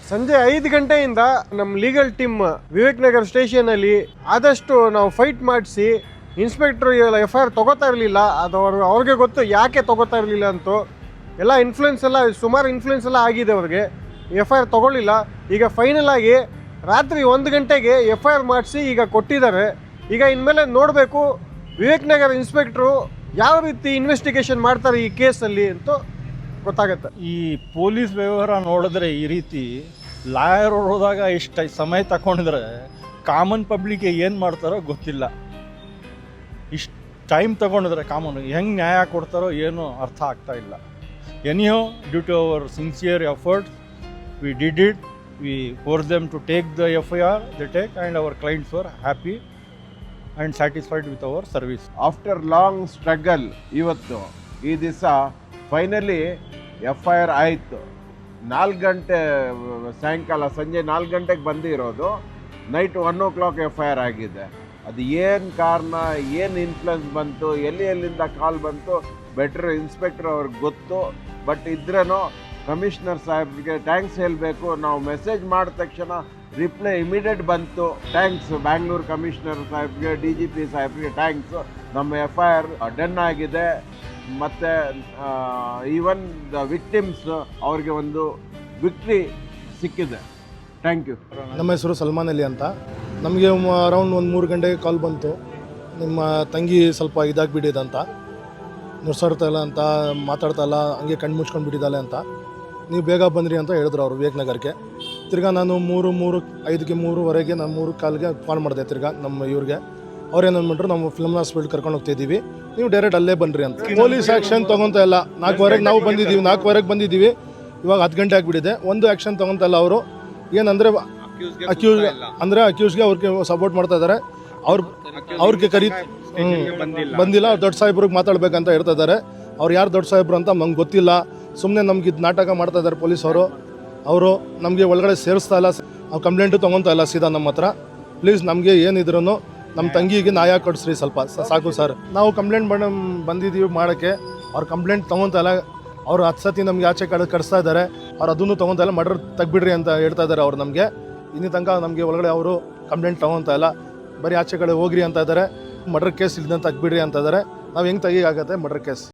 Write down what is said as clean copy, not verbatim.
ಸಂಜೆ 5 ಗಂಟೆಯಿಂದ ನಮ್ಮ ಲೀಗಲ್ ಟೀಮ್ ವಿವೇಕ್ ನಗರ್ ಸ್ಟೇಷನಲ್ಲಿ ಆದಷ್ಟು ನಾವು ಫೈಟ್ ಮಾಡಿಸಿ ಇನ್ಸ್ಪೆಕ್ಟರ್ FIR ತಗೋತಾ ಇರಲಿಲ್ಲ. ಅದು ಅವ್ರಿಗೆ ಗೊತ್ತು ಯಾಕೆ ತಗೋತಾ ಇರಲಿಲ್ಲ ಅಂತೂ. ಎಲ್ಲ ಸುಮಾರು ಇನ್ಫ್ಲುಯೆನ್ಸ್ ಎಲ್ಲ ಆಗಿದೆ ಅವ್ರಿಗೆ. FIR ತಗೊಳ್ಳಿಲ್ಲ. ಈಗ ಫೈನಲ್ ಆಗಿ ರಾತ್ರಿ 1 ಗಂಟೆಗೆ FIR ಮಾಡಿಸಿ ಈಗ ಕೊಟ್ಟಿದ್ದಾರೆ. ಈಗ ಇನ್ಮೇಲೆ ನೋಡಬೇಕು ವಿವೇಕ್ ನಗರ್ ಇನ್ಸ್ಪೆಕ್ಟ್ರು ಯಾವ ರೀತಿ ಇನ್ವೆಸ್ಟಿಗೇಷನ್ ಮಾಡ್ತಾರೆ ಈ ಕೇಸಲ್ಲಿ ಅಂತ ಗೊತ್ತಾಗುತ್ತೆ. ಈ ಪೊಲೀಸ್ ವ್ಯವಹಾರ ನೋಡಿದ್ರೆ ಈ ರೀತಿ ಲಾಯರ್ ಹೋದಾಗ ಇಷ್ಟು ಸಮಯ ತಗೊಂಡಿದ್ರೆ ಕಾಮನ್ ಪಬ್ಲಿಕ್ಗೆ ಏನು ಮಾಡ್ತಾರೋ ಗೊತ್ತಿಲ್ಲ. ಇಷ್ಟು ಟೈಮ್ ತಗೊಂಡಿದ್ರೆ ಕಾಮನ್ ಹೆಂಗೆ ನ್ಯಾಯ ಕೊಡ್ತಾರೋ ಏನೂ ಅರ್ಥ ಆಗ್ತಾ ಇಲ್ಲ. Anyhow due to our sincere efforts we did it. We force them to take the FIR they take and our clients were happy and satisfied with our service. After long struggle ಇವತ್ತು ಈ ದಿವಸ finally FIR ಆಯಿತು. 4 ಗಂಟೆ ಸಾಯಂಕಾಲ ಸಂಜೆ 4 ಗಂಟೆಗೆ ಬಂದಿರೋದು night 1 o'clock FIR ಆಗಿದೆ. ಅದು ಏನು ಕಾರಣ, ಏನು ಇನ್ಫ್ಲುಯೆನ್ಸ್ ಬಂತು, ಎಲ್ಲಿಂದ ಕಾಲ್ ಬಂತು ಬೆಟ್ರ್ ಇನ್ಸ್ಪೆಕ್ಟರ್ ಅವ್ರಿಗೆ ಗೊತ್ತು. ಬಟ್ ಇದ್ರೂ ಕಮಿಷನರ್ ಸಾಹೇಬ್ರಿಗೆ ಥ್ಯಾಂಕ್ಸ್ ಹೇಳಬೇಕು. ನಾವು ಮೆಸೇಜ್ ಮಾಡಿದ ತಕ್ಷಣ ರಿಪ್ಲೈ ಇಮಿಡಿಯೇಟ್ ಬಂತು. ಥ್ಯಾಂಕ್ಸ್ ಬ್ಯಾಂಗ್ಳೂರು ಕಮಿಷನರ್ ಸಾಹೇಬ್ಗೆ, DGP ಸಾಹೇಬ್ಗೆ ಥ್ಯಾಂಕ್ಸ್. ನಮ್ಮ FIR ಡನ್ ಆಗಿದೆ. ಮತ್ತು ಈವನ್ ದ ವಿಕ್ಟಿಮ್ಸ್ ಅವ್ರಿಗೆ ಒಂದು ವಿಕ್ಟ್ರಿ ಸಿಕ್ಕಿದೆ. Thank you. ನಮ್ಮ ಹೆಸರು ಸಲ್ಮಾನ್ ಅಲಿ ಅಂತ. ನಮಗೆ ಅರೌಂಡ್ 3 ಗಂಟೆಗೆ ಕಾಲ್ ಬಂತು, ನಿಮ್ಮ ತಂಗಿ ಸ್ವಲ್ಪ ಇದಾಗಿಬಿಟ್ಟಿದೆ ಅಂತ, ನುರ್ಸಾಡ್ತಾ ಇಲ್ಲ ಅಂತ, ಮಾತಾಡ್ತಾ ಇಲ್ಲ, ಹಂಗೆ ಕಣ್ಣು ಮುಚ್ಕೊಂಡು ಬಿಟ್ಟಿದ್ದಾಳೆ ಅಂತ. ನೀವು ಬೇಗ ಬಂದ್ರಿ ಅಂತ ಹೇಳಿದ್ರು ಅವರು ವಿವೇಕ್ ನಗರ್ಗೆ. ತಿರ್ಗಾ ನಾನು 3:05 ನಾನು 3:15 ಕಾಲ್ ಮಾಡಿದೆ ತಿರ್ಗಾ ನಮ್ಮ ಇವ್ರಿಗೆ. ಅವ್ರೇನು ಅಂದ್ಬಿಟ್ರು, ನಾವು ಫಿಲ್ಮ್ ಹಾಸ್ಪಿಟಲ್ ಕರ್ಕೊಂಡು ಹೋಗ್ತಿದ್ದೀವಿ, ನೀವು ಡೈರೆಕ್ಟ್ ಅಲ್ಲೇ ಬನ್ನಿರಿ ಅಂತ. ಪೊಲೀಸ್ ಆ್ಯಕ್ಷನ್ ತೊಗೊತಾ ಇಲ್ಲ. 4:15 ನಾವು ಬಂದಿದ್ದೀವಿ, 4:15 ಬಂದಿದ್ದೀವಿ. ಇವಾಗ 10 ಗಂಟೆ ಆಗಿಬಿಟ್ಟಿದೆ. ಒಂದು ಆ್ಯಕ್ಷನ್ ತೊಗೊತಾ ಇಲ್ಲ ಅವರು. ಏನಂದರೆ ಅಕ್ಯೂಸ್ಗೆ ಅವ್ರಿಗೆ ಸಪೋರ್ಟ್ ಮಾಡ್ತಾ ಇದ್ದಾರೆ. ಅವ್ರಿಗೆ ಬಂದಿಲ್ಲ. ದೊಡ್ಡ ಸಾಹೇಬ್ರಿಗೆ ಮಾತಾಡ್ಬೇಕಂತ ಹೇಳ್ತಾ ಇದ್ದಾರೆ. ಅವ್ರು ಯಾರು ದೊಡ್ಡ ಸಾಹೇಬ್ರು ಅಂತ ನಮ್ಗೆ ಗೊತ್ತಿಲ್ಲ. ಸುಮ್ಮನೆ ನಮ್ಗೆ ಇದು ನಾಟಕ ಮಾಡ್ತಾ ಇದ್ದಾರೆ ಪೊಲೀಸವರು. ಅವರು ನಮಗೆ ಒಳಗಡೆ ಸೇರಿಸ್ತಾ ಇಲ್ಲ. ಅವ್ರು ಕಂಪ್ಲೇಂಟು ತೊಗೊತಾ ಇಲ್ಲ ಸೀದಾ ನಮ್ಮ ಹತ್ರ. ಪ್ಲೀಸ್ ನಮಗೆ ಏನಿದ್ರು ನಮ್ಮ ತಂಗಿಗೆ ನ್ಯಾಯ ಕೊಡಿಸ್ರಿ ಸ್ವಲ್ಪ, ಸಾಕು ಸರ್. ನಾವು ಕಂಪ್ಲೇಂಟ್ ಬಂದಿದ್ದೀವಿ ಮಾಡೋಕ್ಕೆ. ಅವ್ರು ಕಂಪ್ಲೇಂಟ್ ತೊಗೊತಾ ಇಲ್ಲ. ಅವ್ರು 10 ಸತಿ ನಮಗೆ ಆಚೆ ಕಳಿಸ್ತಾ ಇದ್ದಾರೆ. ಅವ್ರು ಅದನ್ನು ತೊಗೊತಾ ಇಲ್ಲ. ಮರ್ಡರ್ ತೆಗ್ಬಿಡ್ರಿ ಅಂತ ಹೇಳ್ತಾ ಇದ್ದಾರೆ ಅವ್ರು ನಮಗೆ. ಇನ್ನಿ ತನಕ ನಮಗೆ ಒಳಗಡೆ ಅವರು ಕಂಪ್ಲೇಂಟ್ ತೊಗೊತಾ ಇಲ್ಲ. ಬರೀ ಆಚೆ ಕಡೆ ಹೋಗ್ರಿ ಅಂತ ಇದ್ದಾರೆ. ಮರ್ಡರ್ ಕೇಸ್ ಇಲ್ಲಿಂದ ತೆಗ್ಬಿಡ್ರಿ ಅಂತ ಇದ್ದಾರೆ. ನಾವು ಹೆಂಗೆ ತೆಗಿಯಾಗತ್ತೆ ಮರ್ಡರ್ ಕೇಸ್?